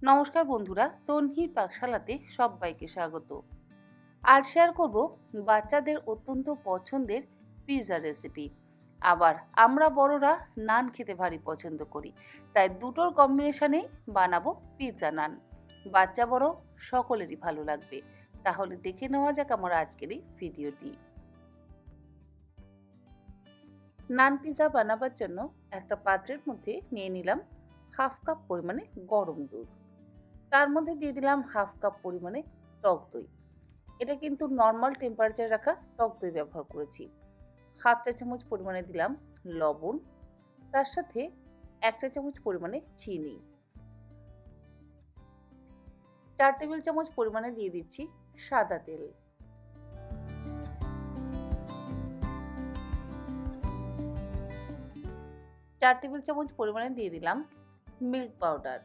নমস্কার বন্ধুরা, তন্হির পাকশালাতে সবাইকে স্বাগত। আজ শেয়ার করব বাচ্চাদের অত্যন্ত পছন্দের পিৎজা রেসিপি। আবার আমরা বড়রা নান খেতে ভারী পছন্দ করি, তাই দুটোর কম্বিনেশনে বানাবো পিৎজা নান। বাচ্চা বড় সকলেরই ভালো লাগবে। তাহলে দেখে নেওয়া যাক আমার আজকের এই ভিডিওটি। নান পিৎজা বানাবার জন্য একটা পাত্রের মধ্যে নিয়ে নিলাম হাফ কাপ পরিমাণে গরম দুধ। তার মধ্যে দিয়ে দিলাম হাফ কাপ পরিমাণে টক দই। এটা কিন্তু নর্মাল টেম্পারেচারে রাখা টক দই ব্যবহার করেছি। হাফ চা চামচ পরিমাণে দিলাম লবণ, তার সাথে 1 চা চামচ পরিমাণে চিনি, 4 টেবিল চামচ পরিমাণে দিয়ে দিচ্ছি সাদা তেল, 4 টেবিল চামচ পরিমাণে দিয়ে দিলাম মিল্ক পাউডার,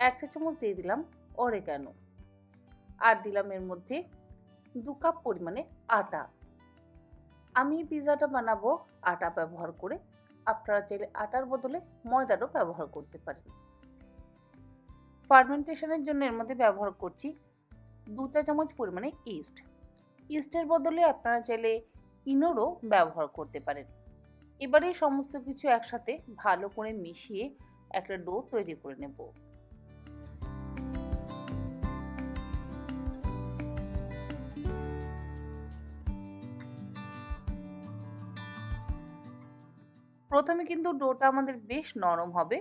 1 চা চামচ দিয়ে দিলাম অরেগানো, আর দিলাম এর মধ্যে 2 কাপ পরিমাণে আটা। আমি পিৎজাটা বানাবো আটা ব্যবহার করে, আপনারা চাইলে আটার বদলে ময়দারও ব্যবহার করতে পারেন। ফার্মেন্টেশনের জন্য এর মধ্যে ব্যবহার করছি 2 চা চামচ পরিমাণে ইস্ট। ইস্টের বদলে আপনারা চাইলে ইনোরও ব্যবহার করতে পারেন। এবারে সমস্ত কিছু একসাথে ভালো করে মিশিয়ে একটা ডো তৈরি করে নেব। প্রথমে কিন্তু ডোটা আমাদের বেশ নরম হবে।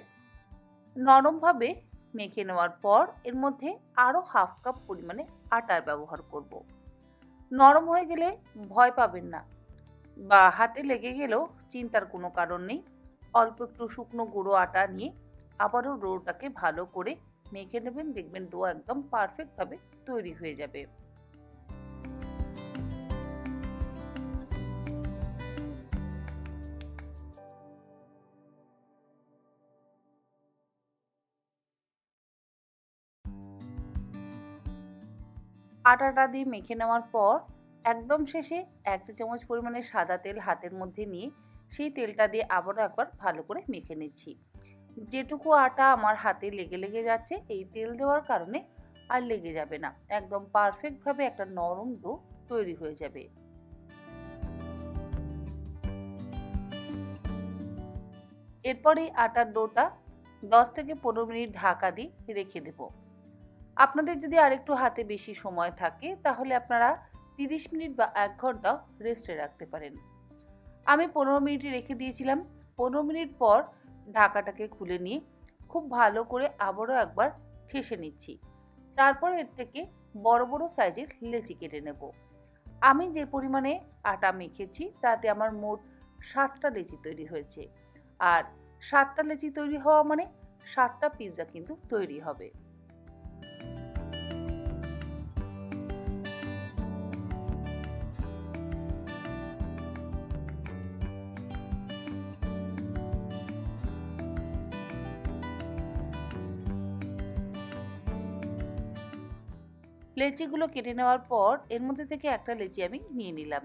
নরমভাবে মেখে নেওয়ার পর এর মধ্যে আরও হাফ কাপ পরিমাণে আটার ব্যবহার করব। নরম হয়ে গেলে ভয় পাবেন না, বা হাতে লেগে গেলেও চিন্তার কোনো কারণ নেই। অল্প একটু শুকনো গুঁড়ো আটা নিয়ে আবারও ডোটাকে ভালো করে মেখে নেবেন, দেখবেন ডো একদম পারফেক্টভাবে তৈরি হয়ে যাবে। আটাটা দিয়ে মেখে নেওয়ার পর একদম শেষে 1 চা চামচ পরিমাণে সাদা তেল হাতের মধ্যে নিয়ে সেই তেলটা দিয়ে আবারও একবার ভালো করে মেখে নিচ্ছি। যেটুকু আটা আমার হাতে লেগে লেগে যাচ্ছে, এই তেল দেওয়ার কারণে আর লেগে যাবে না, একদম পারফেক্টভাবে একটা নরম ডো তৈরি হয়ে যাবে। এরপর এই আটার ডোটা 10 থেকে 15 মিনিট ঢাকা দিয়ে রেখে দেব। আপনাদের যদি আরেকটু হাতে বেশি সময় থাকে তাহলে আপনারা 30 মিনিট বা 1 ঘন্টাও রেস্টে রাখতে পারেন। আমি 15 মিনিট রেখে দিয়েছিলাম। 15 মিনিট পর ঢাকাটাকে খুলে নিয়ে খুব ভালো করে আবারও একবার ঠেসে নিচ্ছি। তারপর এর থেকে বড় বড় সাইজের লেচি কেটে নেব। আমি যে পরিমাণে আটা মেখেছি তাতে আমার মোট 7টা লেচি তৈরি হয়েছে, আর 7টা লেচি তৈরি হওয়া মানে 7টা পিৎজা কিন্তু তৈরি হবে। লেচিগুলো কেটে নেওয়ার পর এর মধ্যে থেকে একটা লেচি আমি নিয়ে নিলাম।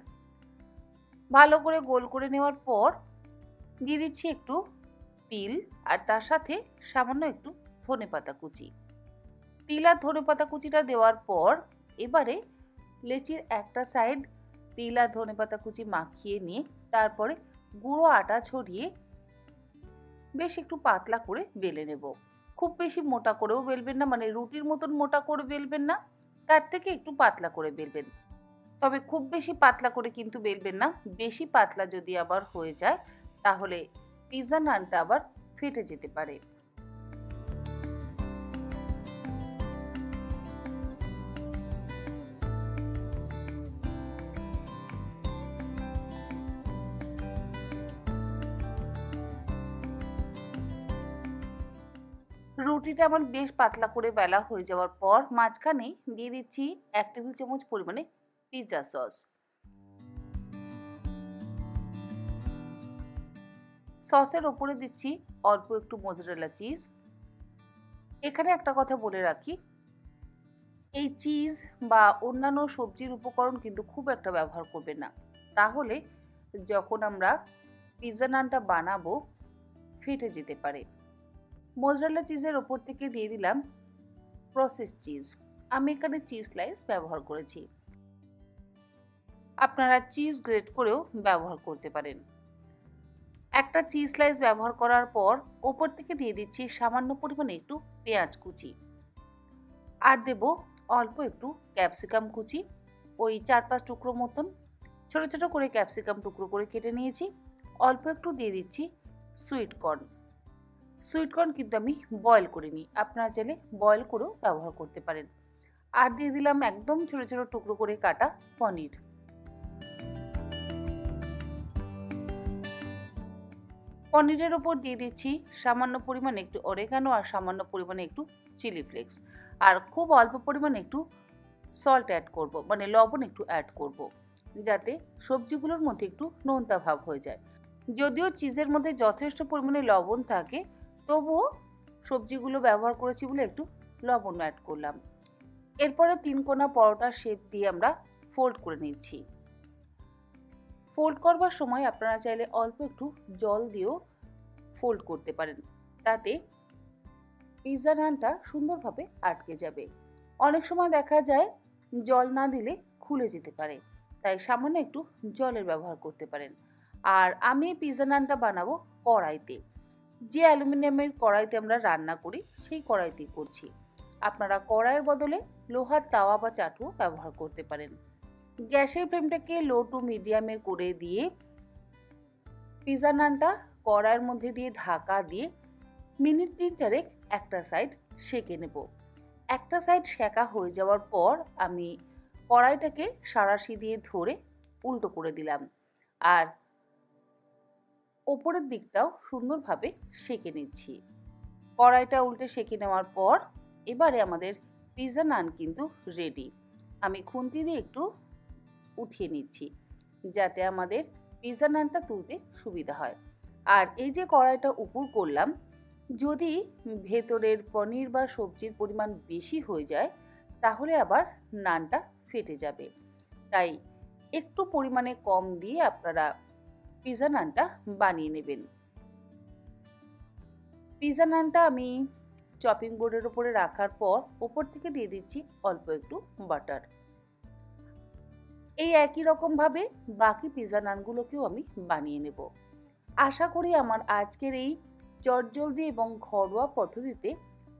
ভালো করে গোল করে নেওয়ার পর দিয়ে দিচ্ছি একটু তিল, আর তার সাথে সামান্য একটু ধনেপাতা কুচি। তিল আর ধনেপাতা কুচিটা দেওয়ার পর এবারে লেচির একটা সাইড তিল আর ধনেপাতা কুচি মাখিয়ে নিয়ে তারপরে গুঁড়ো আটা ছড়িয়ে বেশ একটু পাতলা করে বেলে নেব। খুব বেশি মোটা করেও বেলবেন না, মানে রুটির মতন মোটা করে বেলবেন না, তার থেকে একটু পাতলা করে বেলবেন। তবে খুব বেশি পাতলা করে কিন্তু বেলবেন না, বেশি পাতলা যদি আবার হয়ে যায় তাহলে পিৎজা নানটা আবার ফেটে যেতে পারে। রুটিটা আমার বেশ পাতলা করে বেলা হয়ে যাওয়ার পর মাঝখানে দিয়ে দিচ্ছি 1 টেবিল চামচ পরিমাণে পিৎজা সস। সসের ওপরে দিচ্ছি অল্প একটু মোজারেলা চিজ। এখানে একটা কথা বলে রাখি, এই চিজ বা অন্যান্য সবজির উপকরণ কিন্তু খুব একটা ব্যবহার করবেন না, তাহলে যখন আমরা পিৎজা নানটা বানাবো ফেটে যেতে পারে। মোজারেলা চিজের ওপর থেকে দিয়ে দিলাম প্রসেস চিজ। আমি এখানে চিজ স্লাইস ব্যবহার করেছি, আপনারা চিজ গ্রেট করেও ব্যবহার করতে পারেন। একটা চিজ স্লাইস ব্যবহার করার পর ওপর থেকে দিয়ে দিচ্ছি সামান্য পরিমাণে একটু পেঁয়াজ কুচি, আর দেব অল্প একটু ক্যাপসিকাম কুচি, ওই 4-5 টুকরো মতন ছোট ছোট করে ক্যাপসিকাম টুকরো করে কেটে নিয়েছি। অল্প একটু দিয়ে দিচ্ছি সুইট কর্ন। সুইট কর্ন কিন্তু আমি বয়েল করিনি, আপনারা চাইলে বয়েল করেও ব্যবহার করতে পারেন। আর দিয়ে দিলাম একদম ছোট ছোট টুকরো করে কাটা পনির। পনিরের ওপর দিয়ে দিচ্ছি সামান্য পরিমাণে একটু অরেগানো আর সামান্য পরিমাণে একটু চিলি ফ্লেক্স, আর খুব অল্প পরিমাণে একটু সল্ট অ্যাড করব, মানে লবণ একটু অ্যাড করব, যাতে সবজিগুলোর মধ্যে একটু নোনতা ভাব হয়ে যায়। যদিও চিজের মধ্যে যথেষ্ট পরিমাণে লবণ থাকে, তবুও সবজিগুলো ব্যবহার করেছি বলে একটু লবণ অ্যাড করলাম। এরপরে 3 কোনা পরোটার শেপ দিয়ে আমরা ফোল্ড করে নিচ্ছি। ফোল্ড করবার সময় আপনারা চাইলে অল্প একটু জল দিয়েও ফোল্ড করতে পারেন, তাতে পিৎজা নানটা সুন্দরভাবে আটকে যাবে। অনেক সময় দেখা যায় জল না দিলে খুলে যেতে পারে, তাই সামান্য একটু জলের ব্যবহার করতে পারেন। আর আমি পিৎজা নানটা বানাবো কড়াইতে, যে অ্যালুমিনিয়ামের কড়াইতে আমরা রান্না করি সেই কড়াইতেই করছি। আপনারা কড়াইয়ের বদলে লোহার তাওয়া বা চাটুও ব্যবহার করতে পারেন। গ্যাসের ফ্লেমটাকে লো টু মিডিয়ামে করে দিয়ে পিৎজা নানটা কড়াইয়ের মধ্যে দিয়ে ঢাকা দিয়ে মিনিট 3-4 একটা সাইড সেঁকে নেব। একটা সাইড সেঁকা হয়ে যাওয়ার পর আমি কড়াইটাকে সাঁড়াশি দিয়ে ধরে উল্টো করে দিলাম, আর ওপরের দিকটাও সুন্দরভাবে সেঁকে নিচ্ছি। কড়াইটা উল্টে সেঁকে নেওয়ার পর এবারে আমাদের পিৎজা নান কিন্তু রেডি। আমি খুন্তি দিয়ে একটু উঠিয়ে নিচ্ছি, যাতে আমাদের পিৎজা নানটা তুলতে সুবিধা হয়। আর এই যে কড়াইটা উপর করলাম, যদি ভেতরের পনির বা সবজির পরিমাণ বেশি হয়ে যায় তাহলে আবার নানটা ফেটে যাবে, তাই একটু পরিমাণে কম দিয়ে আপনারা পিৎজা নানটা বানিয়ে নেবেন। পিৎজা নানটা আমি চপিং বোর্ডের উপরে রাখার পর উপর থেকে দিয়ে দিচ্ছি অল্প একটু বাটার। এই একই রকমভাবে বাকি পিৎজা নানগুলোকেও আমি বানিয়ে নেব। আশা করি আমার আজকের এই চটজলদি এবং ঘরোয়া পদ্ধতিতে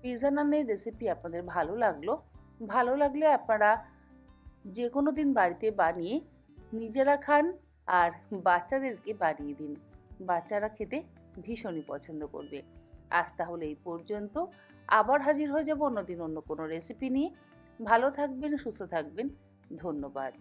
পিৎজা নানের রেসিপি আপনাদের ভালো লাগলো। ভালো লাগলে আপনারা যে কোনো দিন বাড়িতে বানিয়ে নিজেরা খান আর বাচ্চাদেরকে বানিয়ে দিন, বাচ্চারা খেতে ভীষণই পছন্দ করবে। আজ তাহলে এই পর্যন্ত, আবার হাজির হয়ে যাব অন্যদিন অন্য কোনো রেসিপি নিয়ে। ভালো থাকবেন, সুস্থ থাকবেন, ধন্যবাদ।